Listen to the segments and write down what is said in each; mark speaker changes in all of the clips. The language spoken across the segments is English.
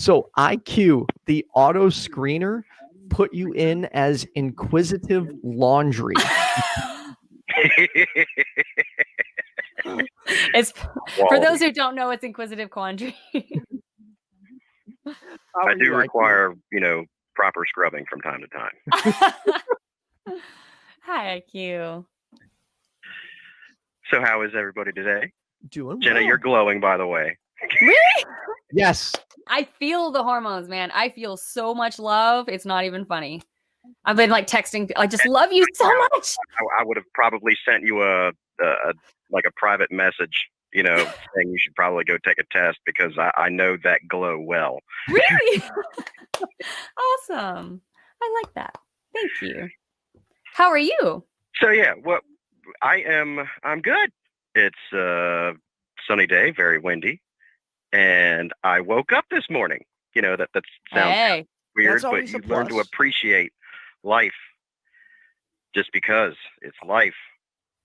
Speaker 1: So IQ, the auto screener, put you in as inquisitive laundry.
Speaker 2: It's for those who don't know, it's inquisitive laundry.
Speaker 3: I do require, proper scrubbing from time to time.
Speaker 2: Hi, IQ.
Speaker 3: So how is everybody today?
Speaker 1: Doing
Speaker 3: Jenna,
Speaker 1: well.
Speaker 3: you're glowing, by the way.
Speaker 2: Really?
Speaker 1: Yes.
Speaker 2: I feel the hormones, man. I feel so much love. It's not even funny. I've been like texting. I just love you so much.
Speaker 3: I would have probably sent you a private message, saying you should probably go take a test because I know that glow well.
Speaker 2: Really? Awesome. I like that. Thank you. How are you?
Speaker 3: So yeah, I'm good. It's a sunny day, very windy, and I woke up this morning. That sounds weird, but you learn to appreciate life just because it's life.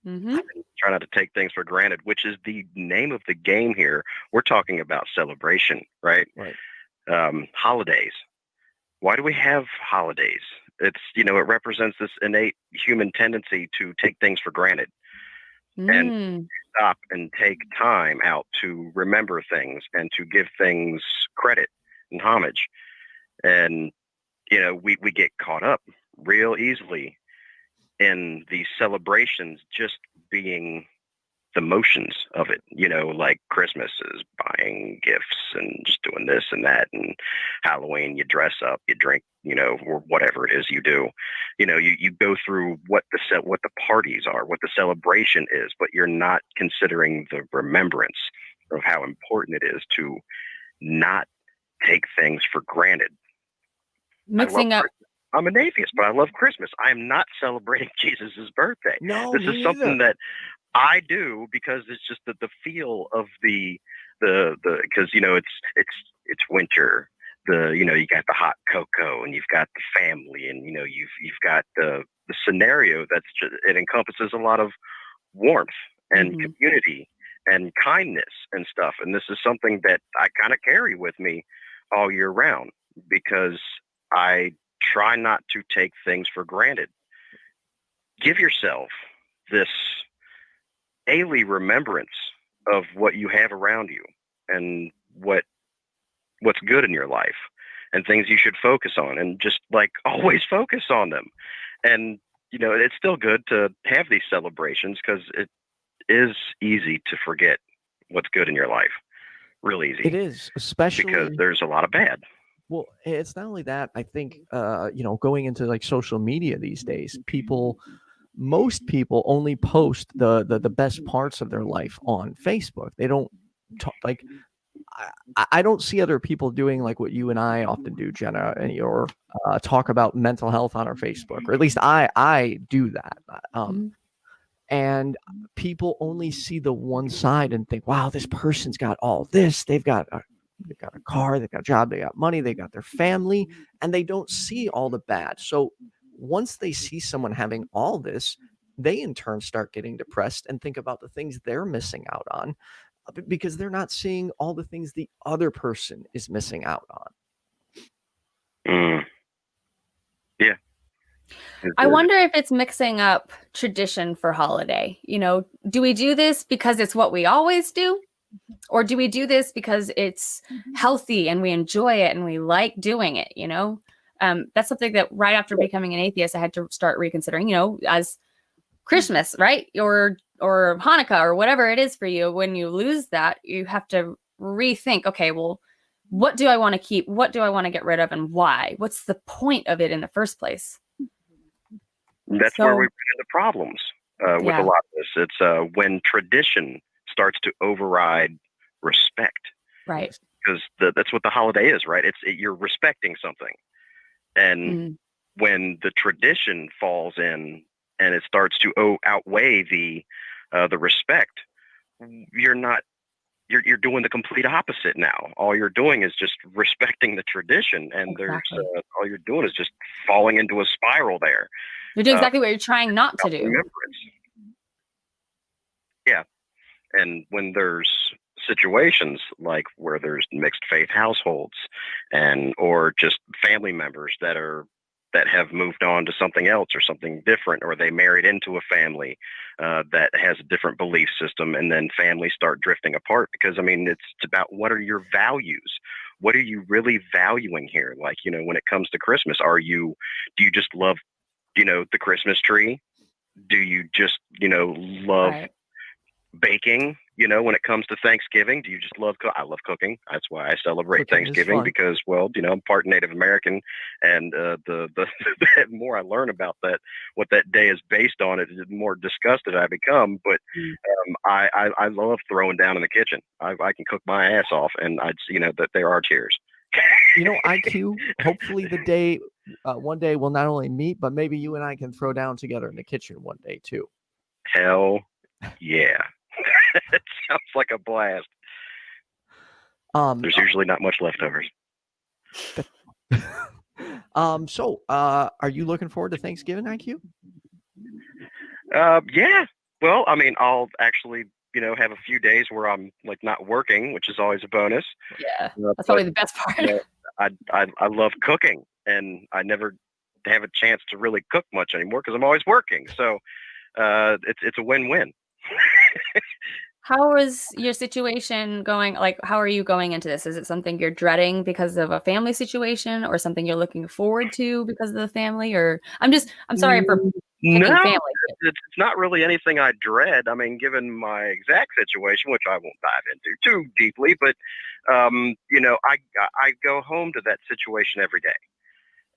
Speaker 2: Mm-hmm.
Speaker 3: Try not to take things for granted, which is the name of the game here. We're talking about celebration, right?
Speaker 1: Right.
Speaker 3: Holidays. Why do we have holidays? It's, it represents this innate human tendency to take things for granted and stop and take time out to remember things and to give things credit and homage. And, we get caught up real easily in these celebrations just being the motions of it, like Christmas is buying gifts and just doing this and that, and Halloween, you dress up, you drink, or whatever it is you do. You go through what the parties are, what the celebration is, but you're not considering the remembrance of how important it is to not take things for granted.
Speaker 2: Mixing up.
Speaker 3: I'm an atheist, but I love Christmas. I am not celebrating Jesus's birthday.
Speaker 1: No,
Speaker 3: this is something that I do because it's just the feel of the because it's winter. You got the hot cocoa and you've got the family and you've got the scenario that's just, it encompasses a lot of warmth and community and kindness and stuff. And this is something that I kind of carry with me all year round because I try not to take things for granted. Give yourself this daily remembrance of what you have around you and what's good in your life and things you should focus on, and just always focus on them. And it's still good to have these celebrations because it is easy to forget what's good in your life. Real easy.
Speaker 1: It is, especially
Speaker 3: because there's a lot of bad.
Speaker 1: Well, it's not only that. I think, going into social media these days, most people only post the best parts of their life on Facebook. They don't talk I don't see other people doing like what you and I often do, Jenna, or talk about mental health on our Facebook, or at least I do that. And people only see the one side and think, wow, this person's got all this. They've got a car, they've got a job, they got money, they got their family, and they don't see all the bad. So once they see someone having all this, they in turn start getting depressed and think about the things they're missing out on because they're not seeing all the things the other person is missing out
Speaker 3: on. Yeah.
Speaker 2: I wonder if it's mixing up tradition for holiday. Do we do this because it's what we always do? Or do we do this because it's healthy and we enjoy it and we like doing it? That's something that right after becoming an atheist, I had to start reconsidering, as Christmas, right? Or Hanukkah or whatever it is for you. When you lose that, you have to rethink, okay, well, what do I want to keep? What do I want to get rid of and why? What's the point of it in the first place?
Speaker 3: That's where we run into problems with a lot of this. It's when tradition starts to override respect.
Speaker 2: Right.
Speaker 3: Because that's what the holiday is, right? You're respecting something. And when the tradition falls in and it starts to outweigh the respect, you're doing the complete opposite now. All you're doing is just respecting the tradition, and all you're doing is just falling into a spiral there.
Speaker 2: You're doing exactly what you're trying not to do.
Speaker 3: Remembrance. Yeah. And when there's situations like where there's mixed faith households or just family members that have moved on to something else or something different, or they married into a family that has a different belief system, and then families start drifting apart because, I mean, it's about what are your values? What are you really valuing here? Like, when it comes to Christmas, do you just love, the Christmas tree? Do you just, love
Speaker 2: Right.
Speaker 3: baking? When it comes to Thanksgiving, do you just love I love cooking. That's why I celebrate
Speaker 1: Cooking is
Speaker 3: Thanksgiving,
Speaker 1: fun.
Speaker 3: because, well, I'm part Native American, and the the more I learn about that, what that day is based on, it the more disgusted I become. But I love throwing down in the kitchen. I can cook my ass off, and that there are tears.
Speaker 1: IQ, hopefully one day we'll not only meet, but maybe you and I can throw down together in the kitchen one day too.
Speaker 3: Hell yeah. It sounds like a blast. There's usually not much leftovers.
Speaker 1: So are you looking forward to Thanksgiving, IQ?
Speaker 3: Yeah. Well, I mean, I'll actually, have a few days where I'm like not working, which is always a bonus.
Speaker 2: Yeah, that's probably the best part.
Speaker 3: I love cooking, and I never have a chance to really cook much anymore because I'm always working. So it's a win-win.
Speaker 2: How is your situation going? Like, how are you going into this? Is it something you're dreading because of a family situation, or something you're looking forward to because of the family? Or I'm sorry for picking
Speaker 3: No,
Speaker 2: family.
Speaker 3: it's not really anything I dread. I mean, given my exact situation, which I won't dive into too deeply, but I go home to that situation every day,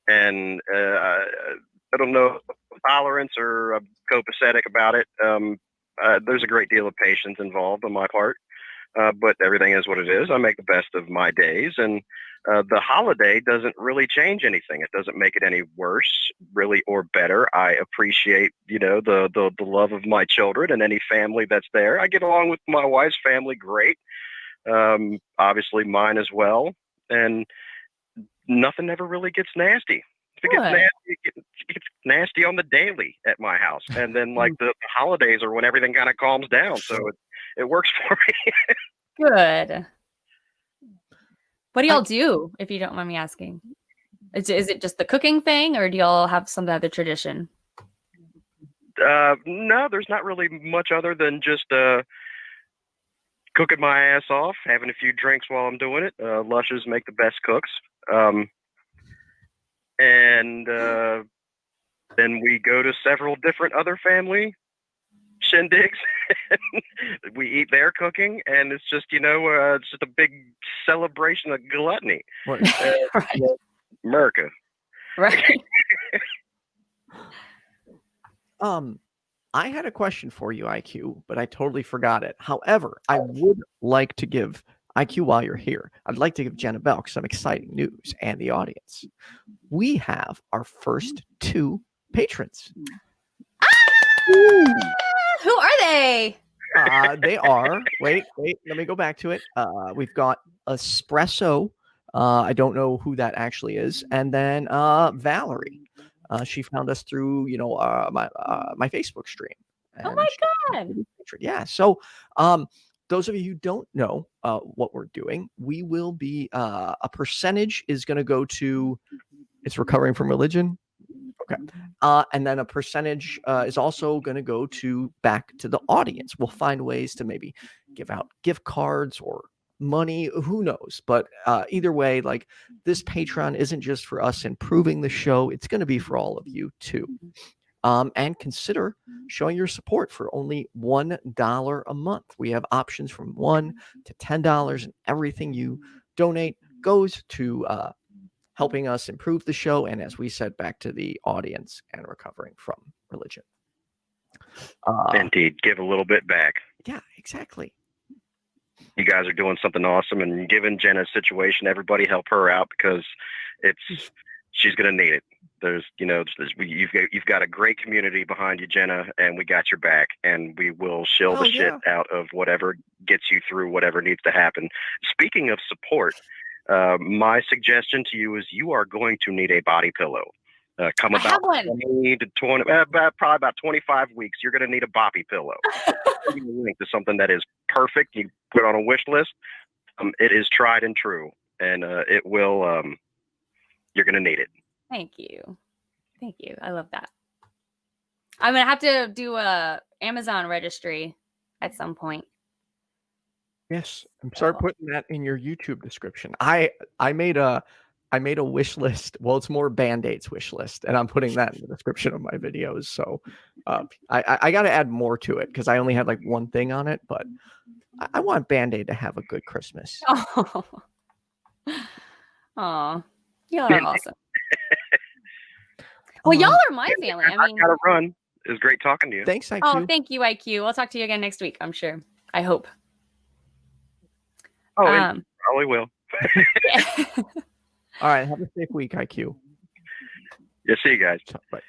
Speaker 3: and I don't know if tolerance or I'm copacetic about it. There's a great deal of patience involved on my part, but everything is what it is. I make the best of my days, and the holiday doesn't really change anything. It doesn't make it any worse, really, or better. I appreciate, the love of my children and any family that's there. I get along with my wife's family great, obviously mine as well, and nothing ever really gets nasty. If it gets nasty, it gets nasty on the daily at my house. And then like the holidays are when everything kind of calms down. So it works for me.
Speaker 2: Good. What do y'all do, if you don't mind me asking? Is it just the cooking thing, or do y'all have some other tradition?
Speaker 3: No, there's not really much other than just cooking my ass off, having a few drinks while I'm doing it. Lushes make the best cooks. And then we go to several different other family shindigs. We eat their cooking, and it's just it's just a big celebration of gluttony.
Speaker 2: Right.
Speaker 3: America.
Speaker 2: Right.
Speaker 1: I had a question for you, IQ, but I totally forgot it. However, I would like to give IQ, while you're here, I'd like to give Jenna Belk some exciting news and the audience. We have our first 2 patrons.
Speaker 2: Who are they?
Speaker 1: They are, wait, let me go back to it. We've got Espresso. I don't know who that actually is. And then Valerie. She found us through, my Facebook stream.
Speaker 2: Oh my God.
Speaker 1: Yeah. So, those of you who don't know what we're doing, we will be a percentage is going to go to it's recovering from religion. Okay. And then a percentage is also going to go back to the audience. We'll find ways to maybe give out gift cards or money, who knows, but either way, like, this Patreon isn't just for us improving the show, it's going to be for all of you too. And consider showing your support for only $1 a month. We have options from $1 to $10, and everything you donate goes to helping us improve the show, and as we said, back to the audience and recovering from religion.
Speaker 3: Indeed, give a little bit back.
Speaker 1: Yeah, exactly.
Speaker 3: You guys are doing something awesome, and given Jenna's situation, everybody help her out, because she's going to need it. You've got a great community behind you, Jenna, and we got your back, and we will shill the shit out of whatever gets you through whatever needs to happen. Speaking of support, my suggestion to you is you are going to need a body pillow. Come
Speaker 2: I have
Speaker 3: about
Speaker 2: one.
Speaker 3: 20 to 20, probably about 25 weeks, you're going to need a boppy pillow. Give you a link to something that is perfect. You put it on a wish list. It is tried and true, and it will. You're going to need it.
Speaker 2: Thank you. Thank you. I love that. I'm going to have to do a Amazon registry at some point.
Speaker 1: Yes, and start putting that in your YouTube description. I made a wish list. Well, it's more Band-Aids wish list, and I'm putting that in the description of my videos. So I got to add more to it because I only had like one thing on it, but I want Band-Aid to have a good Christmas.
Speaker 2: Oh, y'all are awesome. Well, y'all are my family. I mean,
Speaker 3: I gotta run. It was great talking to you.
Speaker 1: Thanks, IQ.
Speaker 2: Oh, thank you, IQ. I'll talk to you again next week, I'm sure. I hope.
Speaker 3: Oh, probably will.
Speaker 1: All right, have a safe week, IQ.
Speaker 3: Yeah, see you guys.
Speaker 1: Bye.